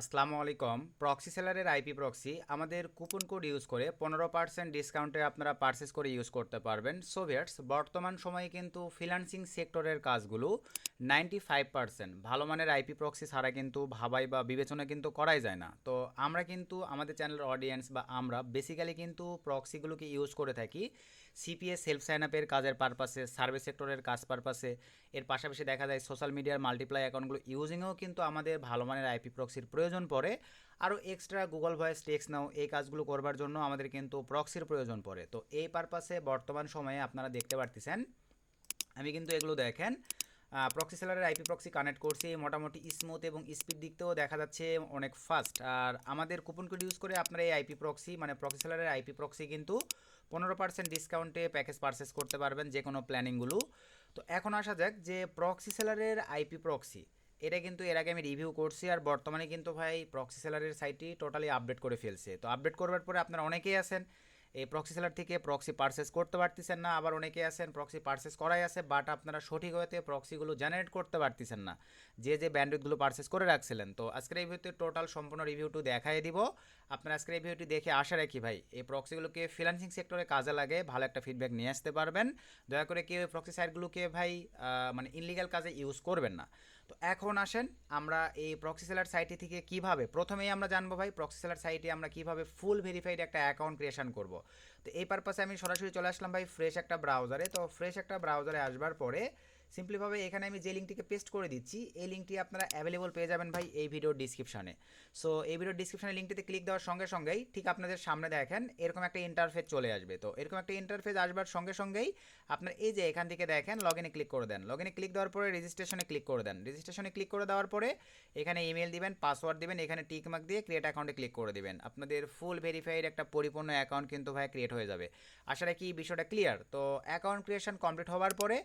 আসসালামু আলাইকুম। Proxy সেলারের IP proxy আমাদের কুপন কোড ইউজ করে 15% ডিসকাউন্টে আপনারা পারচেস করে ইউজ করতে পারবেন। সো ভিউয়ার্স, বর্তমান সময়ে কিন্তু ফ্রিল্যান্সিং সেক্টরের কাজগুলো 95% ভালো মানের আইপি প্রক্সি ছাড়া কিন্তু ভাবাই বা বিবেচনা কিন্তু করাই যায় না। তো আমরা কিন্তু আমাদের চ্যানেলের অডিয়েন্স বা আমরা বেসিক্যালি কিন্তু প্রক্সিগুলোকে ইউজ করে থাকি সিপিএস সেলফ সাইন আপের কাজের পারপাসে, সার্ভিস সেক্টরের কাজ পারপাসে। এর পাশাপাশি দেখা যায় সোশ্যাল মিডিয়ার মাল্টিপ্লাই অ্যাকাউন্টগুলো ইউজিংয়েও কিন্তু আমাদের ভালো মানের আইপি প্রক্সির প্রয়োজন পড়ে। আরও এক্সট্রা গুগল ভয়েস টেক্সট নাও এই কাজগুলো করবার জন্য আমাদের কিন্তু প্রক্সির প্রয়োজন পড়ে। তো এই পারপাসে বর্তমান সময়ে আপনারা দেখতে পারতেছেন আমি কিন্তু এগুলো দেখেন প্রক্সি সেলারের আইপি প্রক্সি কানেক্ট করছি, মোটামুটি স্মুথ এবং স্পিড দিক থেকেও দেখা যাচ্ছে অনেক ফাস্ট। আর আমাদের কুপন কোড ইউজ করে আপনারা এই আইপি প্রক্সি মানে প্রক্সি সেলারের আইপি প্রক্সি কিন্তু 15% ডিসকাউন্টে প্যাকেজ পারচেস করতে পারবেন যে কোনো প্ল্যানিংগুলো। তো এখন আসা যাক যে প্রক্সি সেলারের আইপি প্রক্সি, এটা কিন্তু এর আগে আমি রিভিউ করছি আর বর্তমানে কিন্তু ভাই প্রক্সি সেলারের সাইটটি টোটালি আপডেট করে ফেলছে। তো আপডেট করবার পরে আপনারা অনেকেই আছেন এই প্রক্সি সেলার থেকে প্রক্সি পারচেস করতে পারতেছেন না, আবার অনেকে আছেন প্রক্সি পারচেস করাই আছে বাট আপনারা সঠিক হতে প্রক্সিগুলো জেনারেট করতে পারতেছেন না, যে ব্যান্ডউইথগুলো পারচেস করে রাখছিলেন। তো আজকের এই ভিডিওতে টোটাল সম্পূর্ণ রিভিউটি দেখাই দিব। আপনারা আজকের এই ভিডিওটি দেখে আশা রাখি ভাই এই প্রক্সিগুলোকে ফ্রিল্যান্সিং সেক্টরে কাজে লাগে ভালো একটা ফিডব্যাক নিয়ে আসতে পারবেন। দয়া করে কেউ প্রক্সি সাইটগুলোকে ভাই মানে ইনলিগাল কাজে ইউজ করবেন না। তো এখন আসেন আমরা এই প্রক্সি সেলার সাইটটি থেকে কিভাবে, প্রথমেই আমরা জানবো ভাই প্রক্সি সেলার সাইটে আমরা কিভাবে ফুল ভেরিফাইড একটা অ্যাকাউন্ট ক্রিয়েশন করব। তো এই পারপাসে আমি সরাসরি চলে আসলাম ভাই ফ্রেশ একটা ব্রাউজারে। তো ফ্রেশ একটা ব্রাউজারে আসবার পরে সিম্পলিভাবে এখানে আমি যে লিঙ্কটিকে পেস্ট করে দিচ্ছি এই লিঙ্কটি আপনারা অ্যাভেলেবল পেয়ে যাবেন ভাই এই ভিডিওর ডিসক্রিপশনে। সো এই ভিডিওর ডিসক্রিপশনে লিঙ্কটিতে ক্লিক দেওয়ার সঙ্গে সঙ্গেই ঠিক আপনাদের সামনে দেখেন এরকম একটা ইন্টারফেস চলে আসবে। তো এরকম একটা ইন্টারফেস আসবার সঙ্গে সঙ্গেই আপনার এই যে এখান থেকে দেখেন লগ ইনে ক্লিক করে দেন। লগ ইনে ক্লিক দেওয়ার পরে রেজিস্ট্রেশনে ক্লিক করে দেন। রেজিস্ট্রেশনে ক্লিক করে দেওয়ার পরে এখানে ইমেল দিবেন, পাসওয়ার্ড দিবেন, এখানে টিক মার্ক দিয়ে ক্রিয়েট অ্যাকাউন্টে ক্লিক করে দিবেন। আপনাদের ফুল ভেরিফাইড একটা পরিপূর্ণ অ্যাকাউন্ট কিন্তু ভাই ক্রিয়েট হয়ে যাবে। আশা রাখি বিষয়টা ক্লিয়ার। তো অ্যাকাউন্ট ক্রিয়েশন কমপ্লিট হওয়ার পরে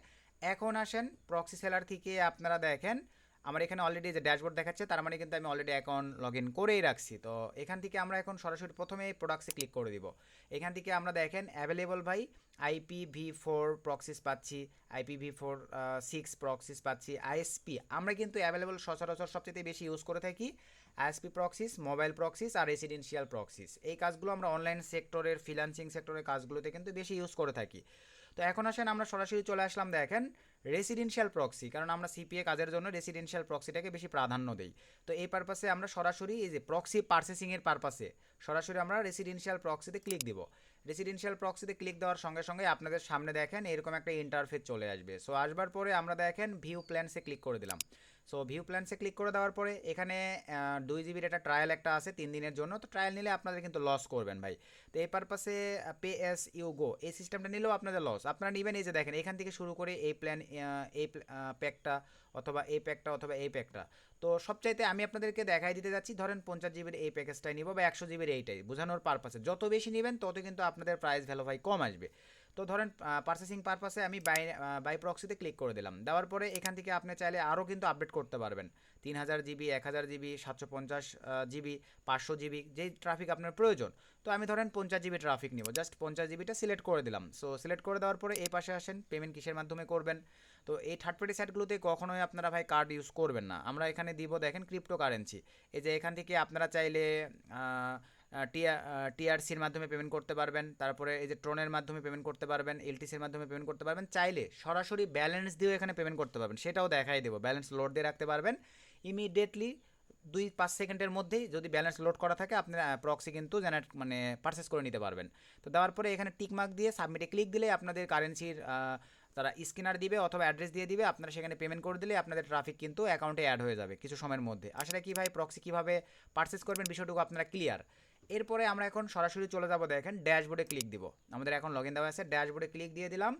এখন আসেন প্রক্সি সেলার থেকে আপনারা দেখেন আমার এখানে অলরেডি যে ড্যাশবোর্ড দেখাচ্ছে তার মানে কিন্তু আমি অলরেডি অ্যাকাউন্ট লগ ইন করেই রাখছি। তো এখান থেকে আমরা এখন সরাসরি প্রথমে প্রোডাক্টসে ক্লিক করে দিব। এখান থেকে আমরা দেখেন অ্যাভেলেবল ভাই IPv4 প্রক্সিস পাচ্ছি, IPv4 6 প্রক্সিস পাচ্ছি, আইএসপি আমরা কিন্তু অ্যাভেলেবল সচরাচর সবচেয়ে বেশি ইউজ করে থাকি আইএসপি প্রক্সিস, মোবাইল প্রক্সিস আর রেসিডেন্সিয়াল প্রক্সিস। এই কাজগুলো আমরা অনলাইন সেক্টরের ফ্রিল্যান্সিং সেক্টরের কাজগুলোতে কিন্তু বেশি ইউজ করে থাকি। তো এখন আসেন আমরা সরাসরি চলে আসলাম দেখেন রেসিডেন্সিয়াল প্রক্সি, কারণ আমরা সিপিএ কাজের জন্য রেসিডেন্সিয়াল প্রক্সিটাকে বেশি প্রাধান্য দেই। তো এই পারপাসে আমরা সরাসরি এই যে প্রক্সি পারচেসিংয়ের পারপাসে সরাসরি আমরা রেসিডেন্সিয়াল প্রক্সিতে ক্লিক দিব। রেসিডেন্সিয়াল প্রক্সিতে ক্লিক দেওয়ার সঙ্গে সঙ্গে আপনাদের সামনে দেখেন এরকম একটা ইন্টারফেস চলে আসবে। সো আসবার পরে আমরা দেখেন ভিউ প্ল্যানসে ক্লিক করে দিলাম। সো ভিউ প্ল্যানসে ক্লিক করে দেওয়ার পরে এখানে 2 জিবির একটা ট্রায়াল একটা আছে 3 দিনের জন্য। তো ট্রায়াল নিলে আপনাদের কিন্তু লস করবেন ভাই। তো এই পারপাসে পে এস ইউ গো এই সিস্টেমটা নিলেও আপনাদের লস, আপনারা নেবেন এই যে দেখেন এখান থেকে শুরু করে এই প্ল্যান, এই প্যাকটা অথবা এই প্যাকটা অথবা এই প্যাকটা। তো সবচাইতে আমি আপনাদেরকে দেখাই দিতে যাচ্ছি ধরেন 50 জিবির এই প্যাকেজটাই নিব বা 100 জিবির এইটাই বোঝানোর পারপাসে। যত বেশি নেবেন তত কিন্তু আপনাদের প্রাইস ভ্যালু ভাই কম আসবে। তো ধরেন পারচেসিং পারপাসে আমি বাই প্রক্সিতে ক্লিক করে দিলাম। দেওয়ার পরে এখান থেকে আপনি চাইলে আরও কিন্তু আপডেট করতে পারবেন 3000 জিবি, 1000 জিবি, 750 জিবি, 500 জিবি, যেই ট্রাফিক আপনার প্রয়োজন। তো আমি ধরেন 50 জিবি ট্রাফিক নিব, জাস্ট 50 জিবিটা সিলেক্ট করে দিলাম। সো সিলেক্ট করে দেওয়ার পরে এই পাশে আসেন পেমেন্ট কিসের মাধ্যমে করবেন। তো এই থার্ড পার্টি সাইটগুলোতে কখনোই আপনারা ভাই কার্ড ইউজ করবেন না। আমরা এখানে দিব দেখেন ক্রিপ্টো কারেন্সি। এই যে এখান থেকে আপনারা চাইলে টিআরসির মাধ্যমে পেমেন্ট করতে পারবেন, তারপরে এই যে ট্রনের মাধ্যমে পেমেন্ট করতে পারবেন, এলটিসির মাধ্যমে পেমেন্ট করতে পারবেন, চাইলে সরাসরি ব্যালেন্স দিয়েও এখানে পেমেন্ট করতে পারবেন, সেটাও দেখাই দেবো। ব্যালেন্স লোড দিয়ে রাখতে পারবেন ইমিডিয়েটলি 2-5 সেকেন্ডের মধ্যেই যদি ব্যালেন্স লোড করা থাকে আপনার প্রক্সি কিন্তু জেনারেট মানে পারচেস করে নিতে পারবেন। তো দেওয়ার পরে এখানে টিকমার্ক দিয়ে সাবমিটে ক্লিক দিলে আপনাদের কারেন্সির তারা স্ক্যানার দিবে অথবা অ্যাড্রেস দিয়ে দিবে, আপনারা সেখানে পেমেন্ট করে দিলে আপনাদের ট্রাফিক কিন্তু অ্যাকাউন্টে অ্যাড হয়ে যাবে কিছু সময়ের মধ্যে। আসলে কি ভাই প্রক্সি কীভাবে পারচেস করবেন বিষয়টুকু আপনারা ক্লিয়ার। এরপরে আমরা এখন সরাসরি চলে যাব দেখেন ড্যাশবোর্ডে ক্লিক দিব। আমাদের এখন লগ ইন দেওয়া আছে, ড্যাশবোর্ডে ক্লিক দিয়ে দিলাম।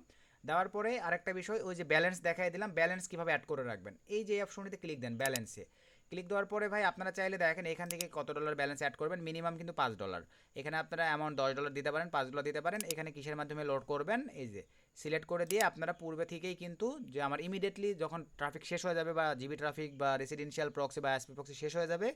দেওয়ার পরে আরেকটা বিষয় ওই যে ব্যালেন্স দেখাই দিলাম, ব্যালেন্স কীভাবে অ্যাড করে রাখবেন এই যে অপশনটিতে ক্লিক দেন ব্যালেন্সে। ক্লিক দেওয়ার পরে ভাই আপনারা চাইলে দেখেন এখান থেকে কত ডলার ব্যালেন্স অ্যাড করবেন, মিনিমাম কিন্তু $5। এখানে আপনারা অ্যামাউন্ট $10 দিতে পারেন, $5 দিতে পারেন। এখানে কিসের মাধ্যমে লোড করবেন এই যে সিলেক্ট করে দিয়ে আপনারা পূর্বে থেকেই কিন্তু যে আমার ইমিডিয়েটলি যখন ট্রাফিক শেষ হয়ে যাবে বা জিবি ট্রাফিক বা রেসিডেন্সিয়াল প্রক্সি বা এসপি প্রক্সি শেষ হয়ে যাবে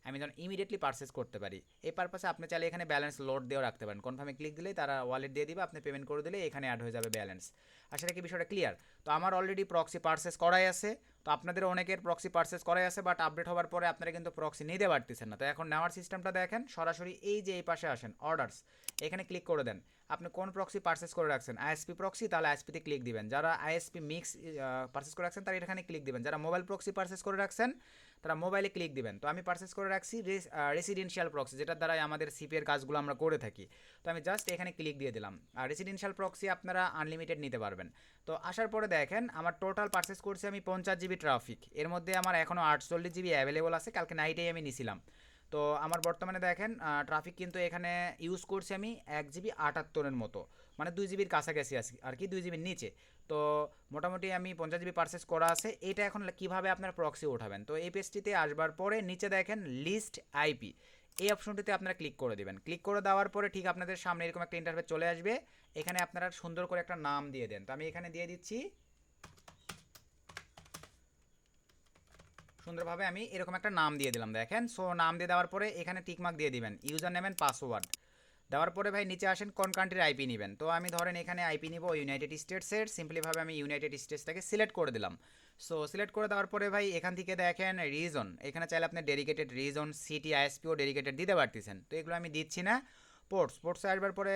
আমি যখন ইমিডিয়েটলি পারচেস করতে পারি। এই পারপাসে আপনি চাইলে এখানে ব্যালেন্স লোড দিয়েও রাখতে পারেন, কনফার্মে ক্লিক দিলেই তারা ওয়ালেট দিয়ে দিবে, আপনি পেমেন্ট করে দিলে এখানে অ্যাড হয়ে যাবে ব্যালেন্স। আসলে কি বিষয়টা ক্লিয়ার। তো আমার অলরেডি প্রক্সি পারচেস করাই আছে। তো তো আপনাদের অনেকের প্রক্সি পারচেস করাই আছে, বাট আপডেট হওয়ার পরে আপনারা কিন্তু প্রক্সি নিতে পারতেছেন না। তো এখন নেওয়ার সিস্টেমটা দেখেন, সরাসরি এই যে এই পাশে আসেন অর্ডার্স, এখানে ক্লিক করে দেন। আপনি কোন প্রক্সি পারচেস করে রাখছেন, আইএসপি প্রক্সি, তাহলে আইএসপিতে ক্লিক দিবেন। যারা আইএসপি মিক্স পারচেস করে রাখছেন তারা এখানে ক্লিক দিবেন। যারা মোবাইল প্রক্সি পারচেস করে রাখছেন তারা মোবাইলে ক্লিক দিবেন। তো আমি পারচেস করে রাখছি রেসিডেন্সিয়াল প্রক্সি, যেটার দ্বারাই আমাদের সিপিএর কাজগুলো আমরা করে থাকি। তো আমি জাস্ট এখানে ক্লিক দিয়ে দিলাম। আর রেসিডেন্সিয়াল প্রক্সি আপনারা আনলিমিটেড নিতে পারবেন। তো আসার পরে দেখেন আমার টোটাল পারচেস করছি আমি 50 জিবি ট্রাফিক, এর মধ্যে আমার এখনও 48 জিবি অ্যাভেলেবল আছে, কালকে নাইটেই আমি নিছিলাম। তো আমার বর্তমানে দেখেন ট্রাফিক কিন্তু এখানে ইউজ করছি আমি 1 জিবি 78 মতো, মানে 2 জিবির কাছাকাছি আছি আর কি, 2 জিবির নিচে। তো মোটামুটি আমি 50 জিবি পারচেস করা আছে। এটা এখন কীভাবে আপনার প্রক্সি উঠাবেন, তো এই পেজটিতে আসবার পরে নিচে দেখেন লিস্ট আইপি, এই অপশনটিতে আপনারা ক্লিক করে দেবেন। ক্লিক করে দেওয়ার পরে ঠিক আপনাদের সামনে এরকম একটা ইন্টারফেস চলে আসবে। এখানে আপনারা সুন্দর করে একটা নাম দিয়ে দেন। তো আমি এখানে দিয়ে দিচ্ছি সুন্দরভাবে, আমি এরকম একটা নাম দিয়ে দিলাম দেখেন। সো নাম দিয়ে দেওয়ার পরে এখানে টিকমার্ক দিয়ে দিবেন, ইউজার নেম এন্ড পাসওয়ার্ড দেওয়ার পরে ভাই নিচে আসেন কোন কান্ট্রির আইপি নেবেন। তো আমি ধরেন এখানে আইপি নিব ইউনাইটেড স্টেটসের, সিম্পলিভাবে আমি ইউনাইটেড স্টেটসটাকে সিলেক্ট করে দিলাম। সো সিলেক্ট করে দেওয়ার পরে ভাই এখান থেকে দেখেন রিজন, এখানে চাইলে আপনি ডেডিকেটেড রিজন, সিটি, আইএসপিও ডেডিকেটেড দিতে পারতেছেন। তো এগুলো আমি দিচ্ছি না। স্পোর্টসে আসবার পরে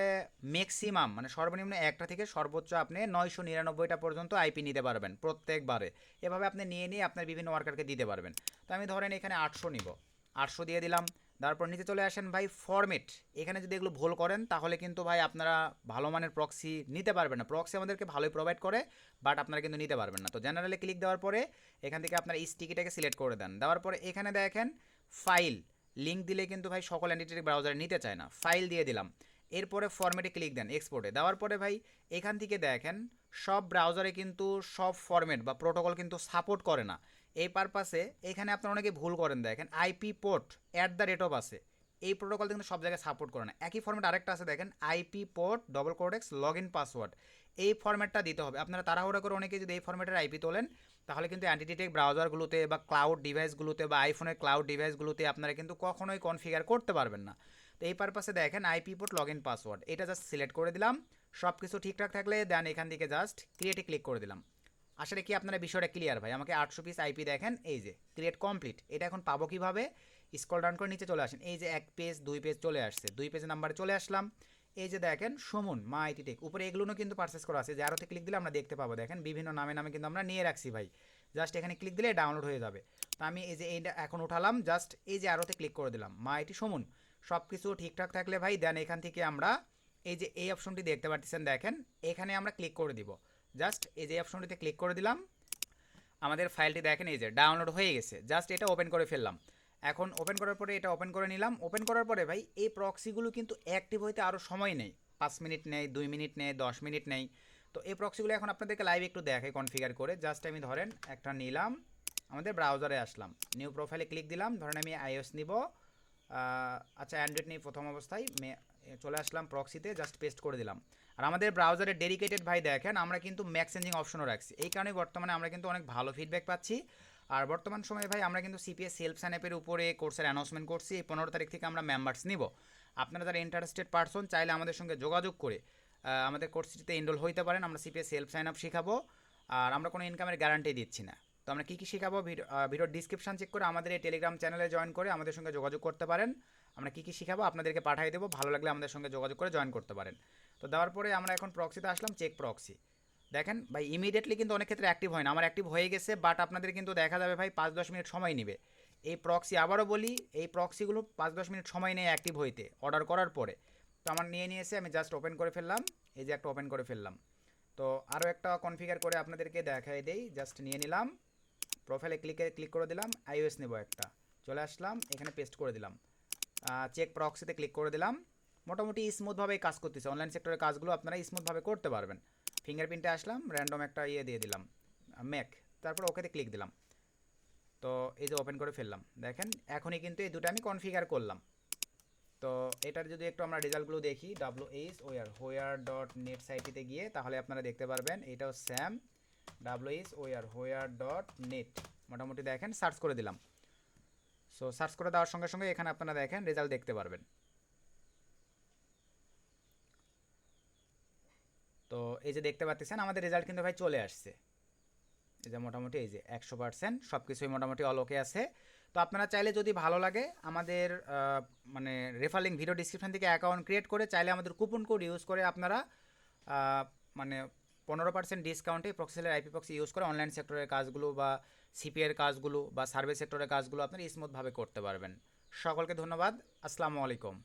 ম্যাক্সিমাম মানে সর্বনিম্ন একটা থেকে সর্বোচ্চ আপনি 999টা পর্যন্ত আইপি নিতে পারবেন প্রত্যেকবারে। এভাবে আপনি নিয়ে নিয়ে আপনার বিভিন্ন ওয়ার্কারকে দিতে পারবেন। তো আমি ধরেন এখানে 800 নিব, 800 দিয়ে দিলাম। তারপর নিচে চলে আসেন ভাই ফরম্যাট, এখানে যদি এগুলো ভুল করেন তাহলে কিন্তু ভাই আপনারা ভালো মানের প্রক্সি নিতে পারবেন না। প্রক্সি আমাদেরকে ভালোই প্রোভাইড করে, বাট আপনারা কিন্তু নিতে পারবেন না। তো জেনারেলে ক্লিক দেওয়ার পরে এখান থেকে আপনারা স্টিকিটাকে সিলেক্ট করে দেন। দেওয়ার পরে এখানে দেখেন ফাইল, লিঙ্ক দিলে কিন্তু ভাই সকল এন্টিটি ব্রাউজারে নিতে চায় না, ফাইল দিয়ে দিলাম। এরপরে ফরম্যাটে ক্লিক দেন, এক্সপোর্টে দেওয়ার পরে ভাই এখান থেকে দেখেন সব ব্রাউজারে কিন্তু সব ফরম্যাট বা প্রোটোকল কিন্তু সাপোর্ট করে না। এই পারপাসে এখানে আপনারা অনেকে ভুল করেন, দেখেন আইপি পোর্ট @ আছে, এই প্রোটোকল কিন্তু সব জায়গায় সাপোর্ট করে না। একই ফরম্যাট আরেকটা আছে দেখেন IP port $X log in password, এই ফরম্যাটটা দিতে হবে। আপনারা তাড়াহুড়া করে অনেকে যদি এই ফরম্যাটের আইপি তোলেন তাহলে কিন্তু অ্যান্টিটেক ব্রাউজারগুলোতে বা ক্লাউড ডিভাইসগুলোতে বা আইফোনের ক্লাউড ডিভাইসগুলোতে আপনারা কিন্তু কখনোই কনফিগার করতে পারবেন না। তো এই পারপাসে দেখেন IP port log in password, এটা জাস্ট সিলেক্ট করে দিলাম। সব কিছু ঠিকঠাক থাকলে দেন এখান থেকে জাস্ট ক্রিয়েটে ক্লিক করে দিলাম। আসলে কি আপনারা বিষয়টা ক্লিয়ার ভাই? আমাকে 800 পিস আইপি দেখেন, এই যে ক্রিয়েট কমপ্লিট। এটা এখন পাবো কীভাবে? স্ক্রল ডাউন করে নিচে চলে আসেন, এই যে 1 পেজ 2 পেজ চলে আসছে, 2 পেজ নাম্বারে চলে আসলাম। এই যে দেখেন সুমন মা আইটি টেক, উপরে এগুলো কিন্তু পারচেস করা আছে, যে আরোতে ক্লিক দিলে আমরা দেখতে পাবো। দেখেন বিভিন্ন নামে নামে কিন্তু আমরা নিয়ে রাখছি ভাই, জাস্ট এখানে ক্লিক দিলে ডাউনলোড হয়ে যাবে। তো আমি এই যে এইটা এখন উঠালাম, জাস্ট এই যে আরোতে ক্লিক করে দিলাম, মা আইটি সুমন। সব কিছু ঠিকঠাক থাকলে ভাই দেন এখান থেকে আমরা এই যে এই অপশনটি দেখতে পাচ্ছেন দেখেন, এখানে আমরা ক্লিক করে দিব। জাস্ট এই যে অপশনটিতে ক্লিক করে দিলাম, আমাদের ফাইলটি দেখেন এই যে ডাউনলোড হয়ে গেছে। জাস্ট এটা ওপেন করে ফেললাম। এখন ওপেন করার পরে এটা ওপেন করে নিলাম। ওপেন করার পরে ভাই এই প্রক্সিগুলো কিন্তু অ্যাক্টিভ হইতে আরও সময় নেই, 5 মিনিট নেই, 2 মিনিট নেই, 10 মিনিট নেই। তো এই প্রক্সিগুলো এখন আপনাদেরকে লাইভ একটু দেখাই কনফিগার করে। জাস্ট আমি ধরেন একটা নিলাম, আমাদের ব্রাউজারে আসলাম, নিউ প্রোফাইলে ক্লিক দিলাম। ধরেন আমি আইওএস নিব, আচ্ছা অ্যান্ড্রয়েড নেই প্রথম অবস্থায়, চলে আসলাম প্রক্সিতে, জাস্ট পেস্ট করে দিলাম। আর আমাদের ব্রাউজারে ডেডিকেটেড ভাই দেখেন আমরা কিন্তু ম্যাক চেঞ্জিং অপশনও রাখছি, এই কারণে বর্তমানে আমরা কিন্তু অনেক ভালো ফিডব্যাক পাচ্ছি। আর বর্তমান সময়ে ভাই আমরা কিন্তু সিপিএস সেলফ সাইন আপের উপরে কোর্সের অ্যানাউন্সমেন্ট করছি, এই 15 তারিখ থেকে আমরা মেম্বার্স নিব। আপনারা যারা ইন্টারেস্টেড পারসন চাইলে আমাদের সঙ্গে যোগাযোগ করে আমাদের কোর্সটিতে এনরোল হইতে পারেন। আমরা সিপিএস সেলফ সাইন আপ শেখাবো, আর আমরা কোনো ইনকামের গ্যারান্টি দিচ্ছি না। তো আমরা কী কী শেখাবো ভিডিওর ডিসক্রিপশন চেক করে আমাদের এই টেলিগ্রাম চ্যানেলে জয়েন করে আমাদের সঙ্গে যোগাযোগ করতে পারেন। আমরা কী কী শেখাবো আপনাদেরকে পাঠিয়ে দেবো, ভালো লাগলে আমাদের সঙ্গে যোগাযোগ করে জয়েন করতে পারেন। তো দেওয়ার পরে আমরা এখন প্রক্সিতে আসলাম, চেক প্রক্সি। দেখেন ভাই ইমিডিয়েটলি কিন্তু অনেক ক্ষেত্রে অ্যাক্টিভ হয় না, আমার অ্যাক্টিভ হয়ে গেছে, বাট আপনাদের কিন্তু দেখা যাবে ভাই 5-10 মিনিট সময় নেবে। এই প্রক্সি আবারও বলি, এই প্রক্সিগুলো 5-10 মিনিট সময় নেয় অ্যাক্টিভ হইতে অর্ডার করার পরে। তো আমার নিয়েছে, আমি জাস্ট ওপেন করে ফেললাম, এই যে একটা ওপেন করে ফেললাম। তো আরও একটা কনফিগার করে আপনাদেরকে দেখাই দেই, জাস্ট নিয়ে নিলাম, প্রোফাইলে ক্লিক করে দিলাম, আইওএস নেব একটা, চলে আসলাম এখানে পেস্ট করে দিলাম, চেক প্রক্সিতে ক্লিক করে দিলাম। মোটামুটি স্মুথভাবেই কাজ করতেছে, অনলাইন সেক্টরের কাজগুলো আপনারা স্মুথভাবে করতে পারবেন। ফিঙ্গারপ্রিন্টে আসলাম, র্যান্ডম একটা ইয়ে দিয়ে দিলাম ম্যাক, তারপর ওকেতে ক্লিক দিলাম। তো এই যে ওপেন করে ফেললাম, দেখেন এখনই কিন্তু এই দুটো আমি কনফিগার করলাম। তো এটার যদি একটু আমরা রেজাল্টগুলো দেখি, WHOYAR.net সাইটটিতে গিয়ে তাহলে আপনারা দেখতে পারবেন, এটাও স্যাম WHOYAR.net। মোটামুটি দেখেন সার্চ করে দিলাম। সো সার্চ করে দেওয়ার সঙ্গে সঙ্গে এখানে আপনারা দেখেন রেজাল্ট দেখতে পারবেন। তো এই যে দেখতে পাচ্ছেন আমাদের রেজাল্ট কিন্তু ভাই চলে আসছে, এই যে মোটামুটি এই যে 100% সব কিছুই মোটামুটি অল ওকে আছে। তো আপনারা চাইলে যদি ভালো লাগে আমাদের মানে রেফার লিঙ্ক ভিডিও ডিসক্রিপশন থেকে অ্যাকাউন্ট ক্রিয়েট করে চাইলে আমাদের কুপন কোড ইউজ করে আপনারা মানে 15% ডিসকাউন্টে proxy seller IP proxy use করে অনলাইন সেক্টরের কাজগুলো বা সিপিএর কাজগুলো বা সার্ভিস সেক্টরের কাজগুলো আপনারা স্মুথভাবে করতে পারবেন। সকলকে ধন্যবাদ। আসসালামু আলাইকুম।